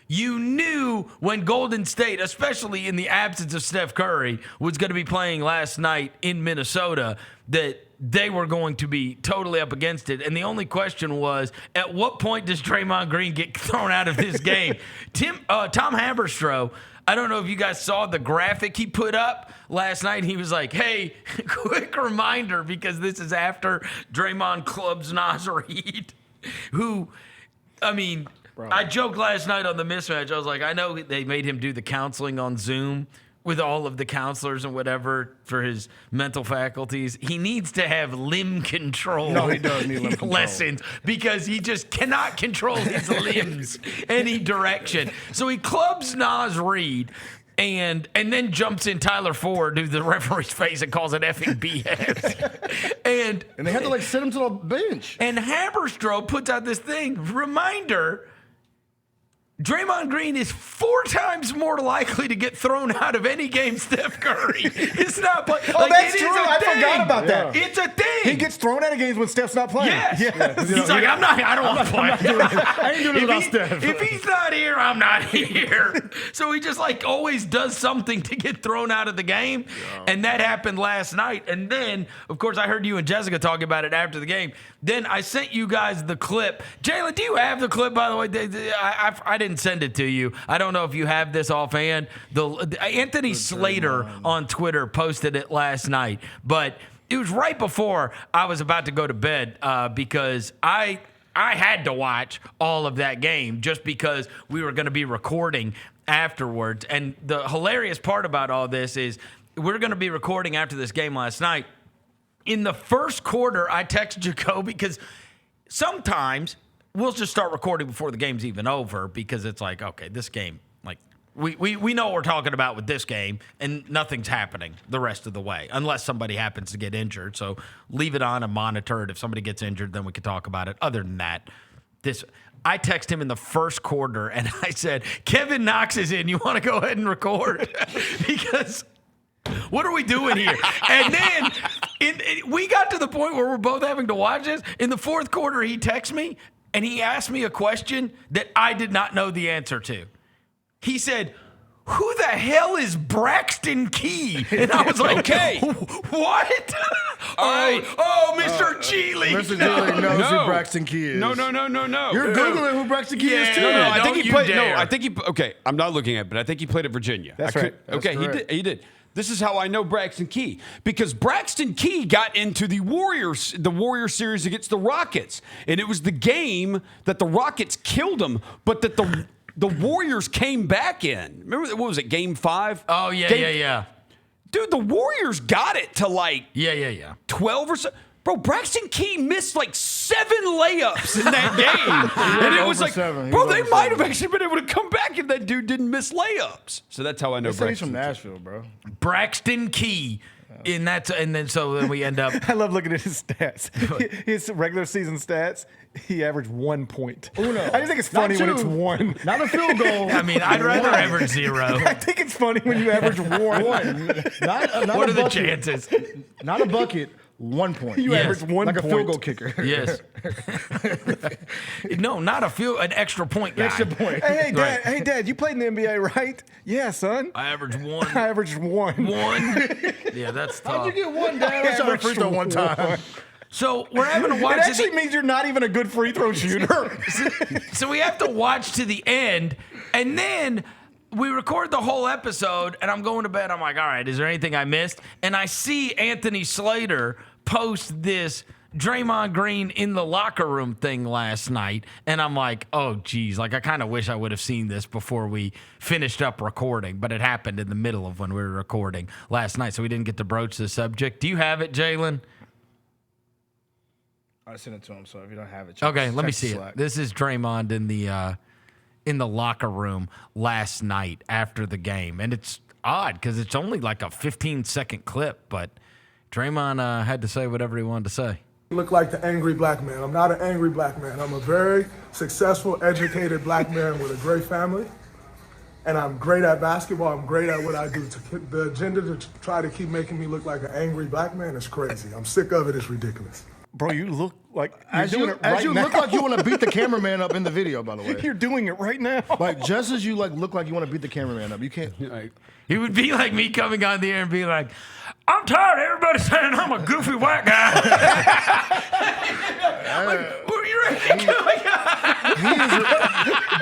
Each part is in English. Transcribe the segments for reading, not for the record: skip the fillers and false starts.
You knew when Golden State, especially in the absence of Steph Curry, was going to be playing last night in Minnesota, that they were going to be totally up against it. And the only question was, at what point does Draymond Green get thrown out of this game? Tom Haberstroh, I don't know if you guys saw the graphic he put up last night. He was like, hey, quick reminder, because this is after Draymond clubs Naz Reid, who, I mean, bro. I joked last night on the mismatch. I was like, I know they made him do the counseling on Zoom with all of the counselors and whatever for his mental faculties. He needs to have limb control. No, he does need limb control. Lessons, because he just cannot control his limbs any direction. So he clubs Naz Reid and then jumps in Tyler Ford, who the referee's face, and calls it effing BS. and they had to like send him to the bench. And Haberstroh puts out this thing, reminder, Draymond Green is 4 times more likely to get thrown out of any game Steph Curry. It's not like, that's true. I forgot about that. It's a thing. He gets thrown out of games when Steph's not playing. Yes. Yeah. He's like, I don't want to play. I ain't doing it without Steph. If he's not here, I'm not here. So he just like always does something to get thrown out of the game. Yeah. And that happened last night. And then, of course, I heard you and Jessica talking about it after the game. Then I sent you guys the clip. Jalen, do you have the clip, by the way? I didn't send it to you. I don't know if you have this offhand. Anthony Slater on Twitter posted it last night, but it was right before I was about to go to bed because I had to watch all of that game just because we were going to be recording afterwards. And the hilarious part about all this is we're going to be recording after this game last night. In the first quarter, I texted Jacoby because sometimes we'll just start recording before the game's even over because it's like, okay, this game, like we know what we're talking about with this game, and nothing's happening the rest of the way unless somebody happens to get injured. So leave it on and monitor it. If somebody gets injured, then we can talk about it. Other than that, I text him in the first quarter and I said, Kevin Knox is in. You want to go ahead and record? Because what are we doing here? And then we got to the point where we're both having to watch this. In the fourth quarter, he texts me, and he asked me a question that I did not know the answer to. He said, who the hell is Braxton Key? And I was like, okay. What? Right. Mr. G-League. Mr. G-League knows who Braxton Key is. No. You're Googling who Braxton Key is, too. No, I think he played. Dare. No, I think he. Okay, I'm not looking at it, but I think he played at Virginia. That's right. He did. This is how I know Braxton Key, because Braxton Key got into the Warrior series against the Rockets, and it was the game that the Rockets killed them, but that the Warriors came back in. Remember, what was it, Game 5? Oh, yeah. Dude, the Warriors got it to like 12 or so. Bro, Braxton Key missed like 7 layups in that game. And it was like, bro, they might have actually been able to come back if that dude didn't miss layups. So that's how I know Braxton. He's from Nashville, bro. Braxton Key. And then we end up. I love looking at his stats. His regular season stats, he averaged 1 point. Uno. I just think it's funny when it's 1. Not a field goal. I mean, I'd rather average 0. I think it's funny when you average 1. Not what a are the bucket. chances? Not a bucket. 1 point. You average 1 like point. a field goal kicker. Yes. No, not an extra point guy. Extra point. Hey, Dad. Hey, Dad. You played in the NBA, right? Yeah, son. I averaged 1. I averaged 1. 1? Yeah, that's tough. How'd you get 1, Dad? I shot a free throw 1 time. So we're having to watch It actually means you're not even a good free throw shooter. So we have to watch to the end, and then we record the whole episode, and I'm going to bed. I'm like, all right, is there anything I missed? And I see Anthony Slater post this Draymond Green in the locker room thing last night, and I'm like, oh, geez, like I kind of wish I would have seen this before we finished up recording, but it happened in the middle of when we were recording last night, so we didn't get to broach the subject. Do you have it, Jalen? I sent it to him, so if you don't have it, okay, let me see it. This is Draymond in the locker room last night after the game, and it's odd because it's only like a 15-second clip, but Draymond had to say whatever he wanted to say. Look like the angry black man. I'm not an angry black man. I'm a very successful, educated black man with a great family. And I'm great at basketball. I'm great at what I do. The agenda to try to keep making me look like an angry black man is crazy. I'm sick of it. It's ridiculous. Bro, you look like you're As doing you, it right as you now. look like you want to beat the cameraman up in the video, by the way. You're doing it right now. Like just as you like look like you want to beat the cameraman up, you can't. He would be like me coming on the air and being like, I'm tired of everybody saying I'm a goofy white guy. Like, what are you ready to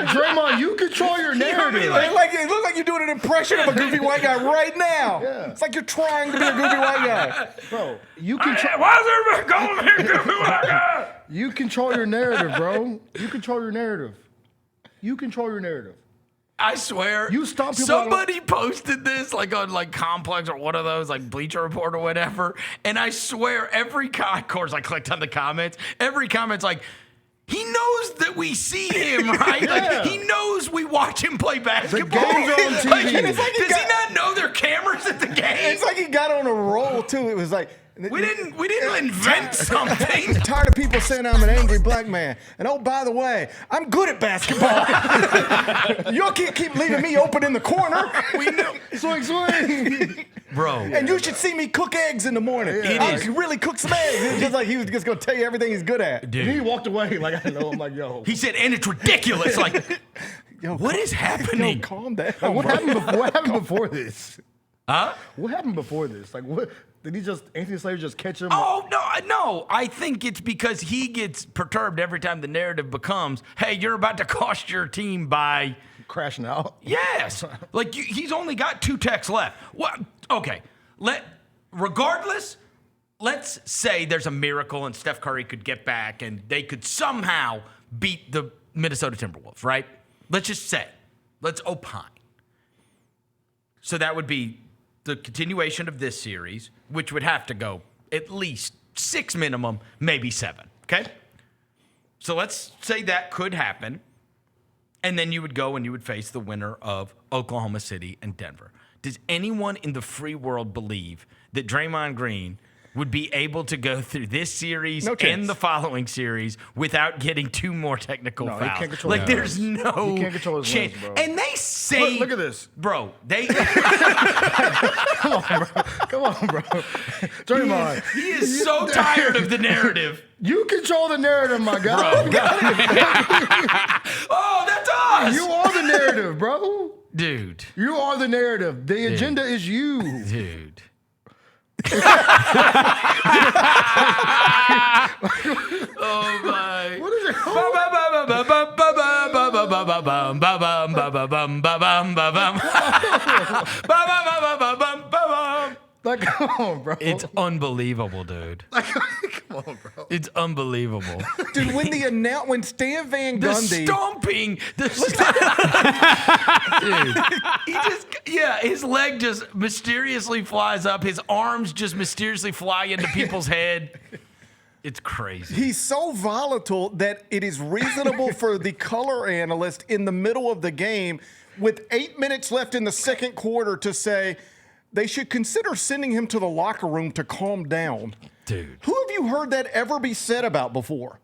Draymond, you control your narrative. It looks like you're doing an impression of a goofy white guy right now. Yeah. It's like you're trying to be a goofy white guy. Bro, you control. Why is everybody calling me a goofy white guy? You control your narrative, bro. You control your narrative. You control your narrative. I swear, You stop people somebody posted this like on like Complex or one of those like Bleacher Report or whatever, and I swear of course I clicked on the comments. Every comment's like, he knows that we see him, right? Yeah. Like he knows we watch him play basketball. game's on TV. Like, It's like does he not know there are cameras at the game? It's like he got on a roll too. It was like we didn't invent something. Tired of people saying I'm an angry black man. And oh, by the way, I'm good at basketball. You can't keep leaving me open in the corner. We know. Swing. Bro. And you should see me cook eggs in the morning. It I is. could really cook some eggs. It's just like he was just going to tell you everything he's good at. Dude. He walked away like I know. I'm like, yo. He said, and it's ridiculous. Like, Yo, what is happening? Yo, calm down. What bro. happened before this? Huh? What happened before this? Like, what did Anthony Slater just catch him? Oh, no. I think it's because he gets perturbed every time the narrative becomes, hey, you're about to cost your team by. Crashing out. Yes. Like, he's only got 2 texts left. What? Okay. Regardless, let's say there's a miracle and Steph Curry could get back and they could somehow beat the Minnesota Timberwolves, right? Let's just say. Let's opine. So that would be the continuation of this series, which would have to go at least 6 minimum, maybe 7. Okay? So let's say that could happen. And then you would go and you would face the winner of Oklahoma City and Denver. Does anyone in the free world believe that Draymond Green would be able to go through this series No chance. and the following series without getting 2 more technical No, he fouls? can't control Like, his there's legs. no He can't control his chance. legs, bro. And they say, Look at this. bro. They Come on, bro. Draymond. he is so tired of the narrative. You control the narrative, my guy. Oh, that's us, You are the narrative, bro. dude. You are the narrative. The agenda is you. Dude. Oh my. What is it? Like, come on, bro. It's unbelievable, dude. Come on, bro. It's unbelievable. Dude, when Stan Van The Gundy. stomping. Dude. His leg just mysteriously flies up. His arms just mysteriously fly into people's head. It's crazy. He's so volatile that it is reasonable for the color analyst in the middle of the game with 8 minutes left in the second quarter to say they should consider sending him to the locker room to calm down. Dude. Who have you heard that ever be said about before?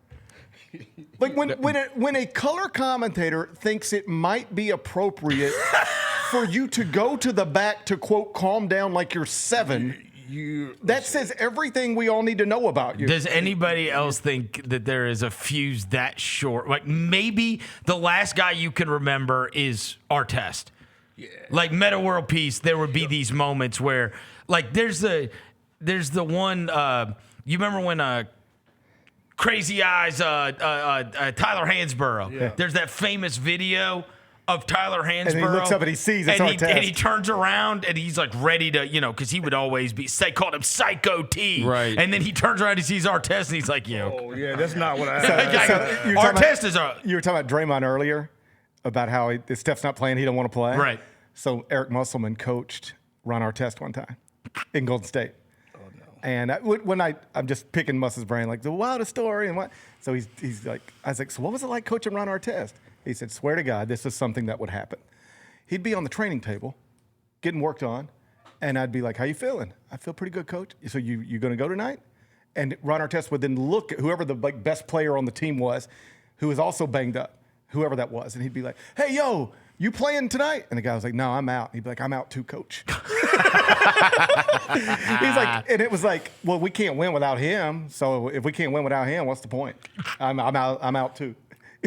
Like when a color commentator thinks it might be appropriate for you to go to the back to, quote, calm down like you're 7, that says everything we all need to know about you. Does anybody else think that there is a fuse that short? Like maybe the last guy you can remember is Artest. Yeah. Like Meta World Peace, there would be these moments where, like, there's the one. You remember when Crazy Eyes, Tyler Hansborough? Yeah. There's that famous video of Tyler Hansborough. And he looks up and he sees it's Artest. And he turns around and he's like ready to, because he would always be, called him Psycho T. Right. And then he turns around and he sees Artest and he's like, Oh, yeah, that's not what I Artest is a. You were talking about Draymond earlier about how if Steph's not playing, he don't want to play. Right. So Eric Musselman coached Ron Artest one time in Golden State. Oh, no. And I'm just picking Muss's brain, like the wildest story and what. So he's like, I was like, so what was it like coaching Ron Artest? He said, swear to God, this is something that would happen. He'd be on the training table, getting worked on, and I'd be like, how you feeling? I feel pretty good, coach. So you going to go tonight? And Ron Artest would then look at whoever the best player on the team was, who was also banged up, whoever that was, and he'd be like, hey, yo, you playing tonight? And the guy was like, no, I'm out. He'd be like, I'm out too, coach. He's like, and it was like, well, we can't win without him. So if we can't win without him, what's the point? I'm out. I'm out too.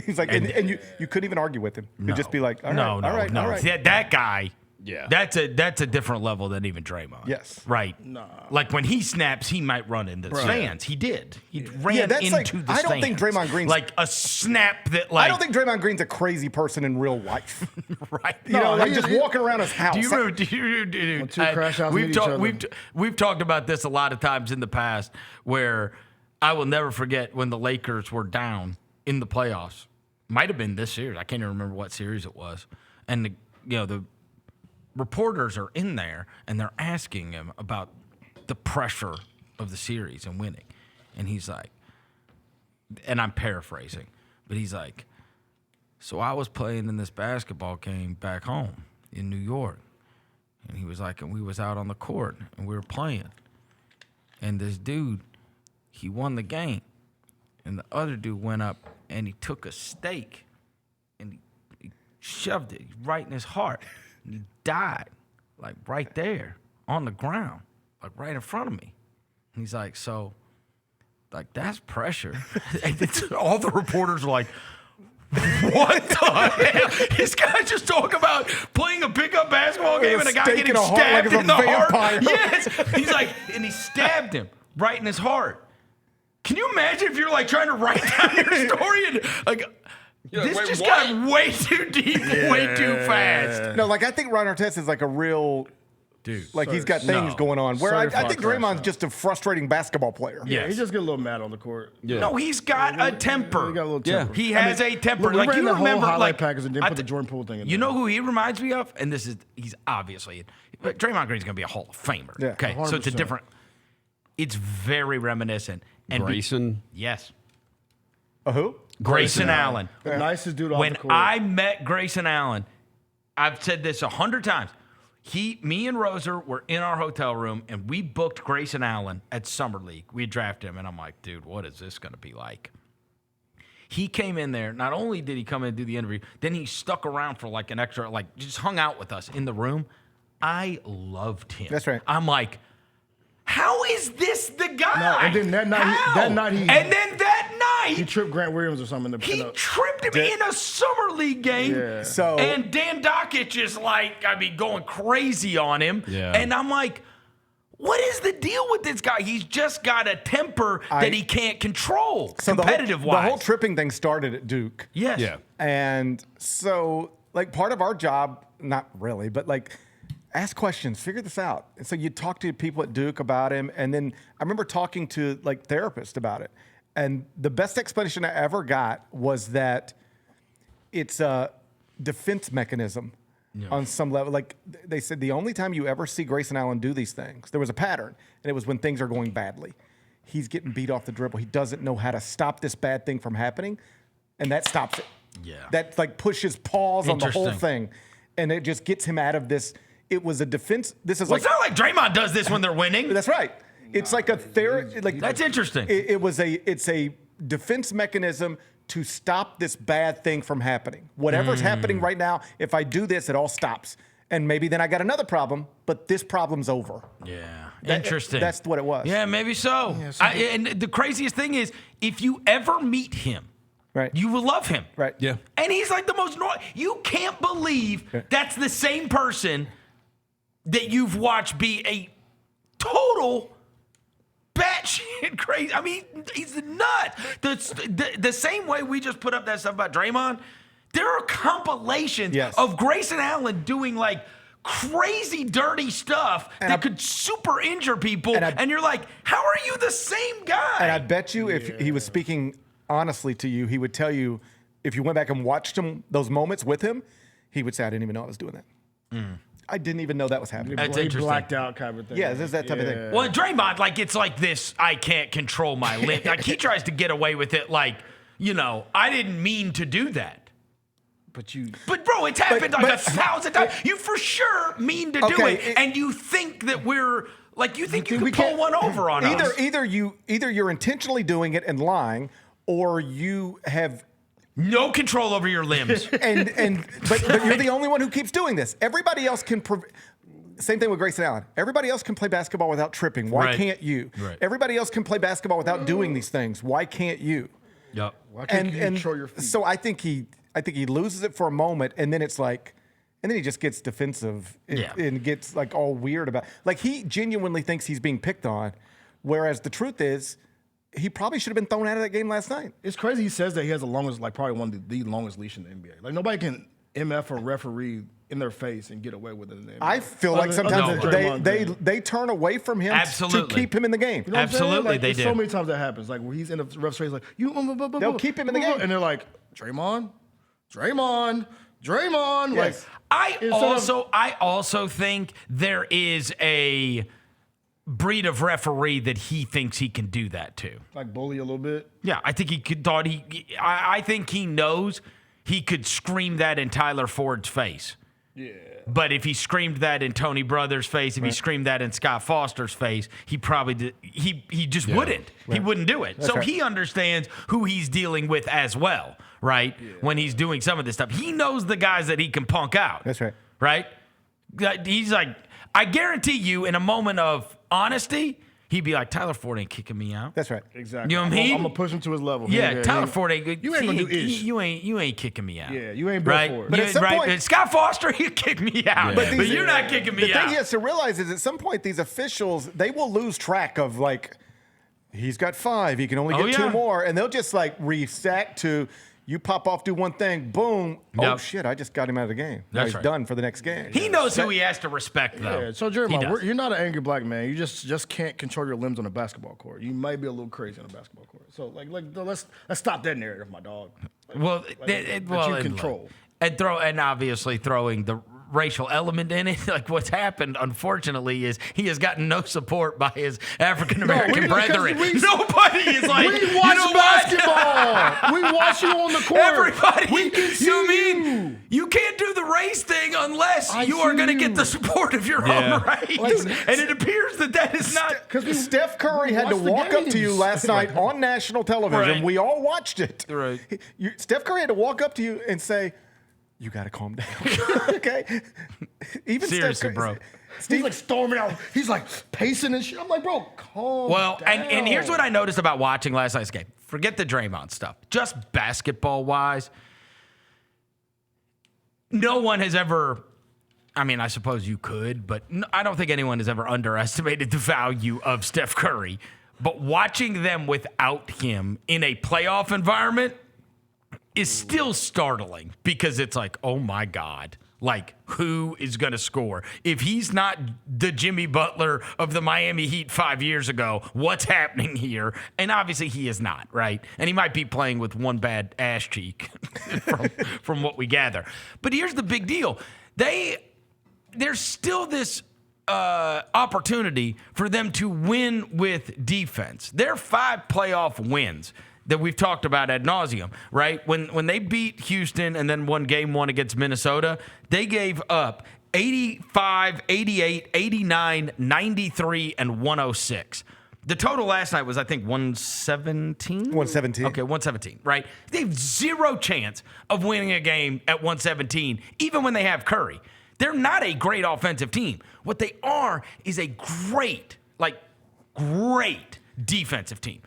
He's like, and you couldn't even argue with him. You'd just be like, all right. Yeah, that guy. Yeah. That's a different level than even Draymond. Yes. Right. No. Like when he snaps, he might run into the stands. He did. He ran that's into like, the I stands. don't think Draymond Green's like a snap that like I don't think Draymond Green's a crazy person in real life. right. You know, like just walking around his house. Do you remember? When two crash outs meet each other. We've talked about this a lot of times in the past, where I will never forget when the Lakers were down in the playoffs. Might have been this series. I can't even remember what series it was. And the reporters are in there and they're asking him about the pressure of the series and winning. And he's like, and I'm paraphrasing, but he's like, so I was playing in this basketball game back home in New York. And he was like, and we was out on the court and we were playing. And this dude, he won the game. And the other dude went up and he took a stake and he shoved it right in his heart. And he died, like right there on the ground, like right in front of me. And he's like, so, like, that's pressure. And all the reporters are like, what the hell? This guy just talking about playing a pickup basketball game and a guy getting stabbed in the heart. Yes. He's like, and he stabbed him right in his heart. Can you imagine if you're like trying to write down your story and like this just got way too deep, way too fast? No, like I think Ron Artest is like a real dude. Like he's got things going on. Where I think Draymond's just a frustrating basketball player. Yeah, he just get a little mad on the court. Yeah. No, he's got a temper. He got a little temper. He has a temper. Look, like you remember, like package and then put the Jordan Poole thing in. You know who he reminds me of? And he's obviously, but Draymond Green's gonna be a Hall of Famer. Yeah, okay, 100%. so it's a different. It's very reminiscent. And Grayson? Yes. Who? Grayson Allen. The nicest dude on When the court. I met Grayson Allen, I've said this 100 times. Me and Roser were in our hotel room, and we booked Grayson Allen at Summer League. We drafted him, and I'm like, dude, what is this going to be like? He came in there. Not only did he come in and do the interview, then he stuck around for like an extra, like just hung out with us in the room. I loved him. That's right. I'm like, how is this the guy? No, and then that night, he tripped Grant Williams or something. He tripped him in a Summer League game. Yeah. So and Dan Dockich is like, going crazy on him. Yeah. And I'm like, what is the deal with this guy? He's just got a temper that he can't control, so competitive-wise. The whole tripping thing started at Duke. Yes. Yeah. And so, like, part of our job, not really, but like, ask questions, figure this out. And so you talk to people at Duke about him. And then I remember talking to like therapists about it. And the best explanation I ever got was that it's a defense mechanism on some level. Like they said, the only time you ever see Grayson Allen do these things, there was a pattern, and it was when things are going badly. He's getting beat off the dribble. He doesn't know how to stop this bad thing from happening, and that stops it. Yeah. That like pushes pause on the whole Interesting. thing, and it just gets him out of this. It was a defense. This is Well, like it's not like Draymond does this when they're winning. that's right. It's like a like That's interesting. It's a defense mechanism to stop this bad thing from happening. Whatever's happening right now, if I do this, it all stops. And maybe then I got another problem, but this problem's over. Yeah. Interesting. That's what it was. Yeah, maybe so. And the craziest thing is, if you ever meet him, Right. you will love him. Right. Yeah. And he's like the most you can't believe that's the same person that you've watched be a total batshit crazy. I mean, he's nuts. The same way we just put up that stuff about Draymond, there are compilations of Grayson Allen doing like crazy dirty stuff that could super injure people. And you're like, how are you the same guy? And I bet you if he was speaking honestly to you, he would tell you, if you went back and watched him, those moments with him, he would say, I didn't even know I was doing that. I didn't even know that was happening. That's He interesting. blacked out kind of thing. Yeah, this is that type of thing. Well, Draymond, like, it's like this, I can't control my lip. Like, he tries to get away with it like, I didn't mean to do that. But bro, it's happened like 1,000 times. You for sure mean to do it, and you think that we're, like, you think you can pull one over on us. Either you're intentionally doing it and lying, or you have no control over your limbs. but you're the only one who keeps doing this. Everybody else can. same thing with Grayson Allen. Everybody else can play basketball without tripping. Why Right. can't you? Right. Everybody else can play basketball without doing these things. Why can't you? Yep. Why can't you control your feet? So I think he loses it for a moment, and then it's like, and then he just gets defensive and gets like all weird about. Like he genuinely thinks he's being picked on, whereas the truth is, he probably should have been thrown out of that game last night. It's crazy he says that he has the longest, like probably one of the longest leash in the NBA. Like nobody can MF a referee in their face and get away with it in the NBA. I feel like sometimes they turn away from him to keep him in the game. You know what I'm saying? Absolutely, Like, they there's do. so many times that happens. Like where he's in the ref's face, like They'll keep him in the game. and they're like Draymond. Yes. Like I also think there is a breed of referee that he thinks he can do that to. like bully a little bit. Yeah, I think I think he knows he could scream that in Tyler Ford's face. Yeah. But if he screamed that in Tony Brothers' face, if he screamed that in Scott Foster's face, he probably he just wouldn't. He wouldn't do it. So he understands who he's dealing with as well, right? Yeah. When he's doing some of this stuff. He knows the guys that he can punk out. That's right. Right? He's like, I guarantee you in a moment of honesty, he'd be like, Tyler Ford ain't kicking me out. That's right. Exactly. You know what I mean? I'm gonna push him to his level. Yeah, Tyler Ford ain't good. You ain't gonna do ish. You ain't kicking me out. Yeah, you ain't built right. for it. But at some point- And Scott Foster, he'll kick me out. But But you're not kicking me The thing out. he has to realize is at some point these officials, they will lose track of like, he's got 5, he can only get 2 more, and they'll just like reset to, you pop off, do one thing, boom. Oh Yep. shit, I just got him out of the game. Now That's he's right. done for the next game. He knows who he has to respect, though. Yeah, so He Draymond, does. you're not an angry black man. You just can't control your limbs on a basketball court. You might be a little crazy on a basketball court. So let's stop that narrative, my dog. Well, You control. And obviously throwing the racial element in it. Like what's happened, unfortunately, is he has gotten no support by his African American No, brethren. because Nobody is like, We you watch know what? basketball. We watch you on the court. Everybody, We can see you know what I mean? You can't do the race thing unless you are see going to get you. the support of your own race. And it appears that is not. Because Steph Curry had to watch the walk up to you games. last night on national television. Right. We all watched it. Right. Steph Curry had to walk up to you and say, you got to calm down. Okay? Even Seriously, Steph Curry, bro. He's like storming out. He's like pacing and shit. I'm like, bro, calm Well, down. and here's what I noticed about watching last night's game. Forget the Draymond stuff. Just basketball-wise, no one has ever, I mean, I suppose you could, but I don't think anyone has ever underestimated the value of Steph Curry. But watching them without him in a playoff environment is still startling because it's like, oh my God. Like, who is going to score? If he's not the Jimmy Butler of the Miami Heat 5 years ago, what's happening here? And obviously he is not, right? And he might be playing with one bad ass cheek from what we gather. But here's the big deal. There's still this opportunity for them to win with defense. Their 5 playoff wins that we've talked about ad nauseum, right? When they beat Houston and then won game 1 against Minnesota, they gave up 85, 88, 89, 93, and 106. The total last night was, I think, 117? 117. Okay, 117, right? They have zero chance of winning a game at 117, even when they have Curry. They're not a great offensive team. What they are is a great defensive team.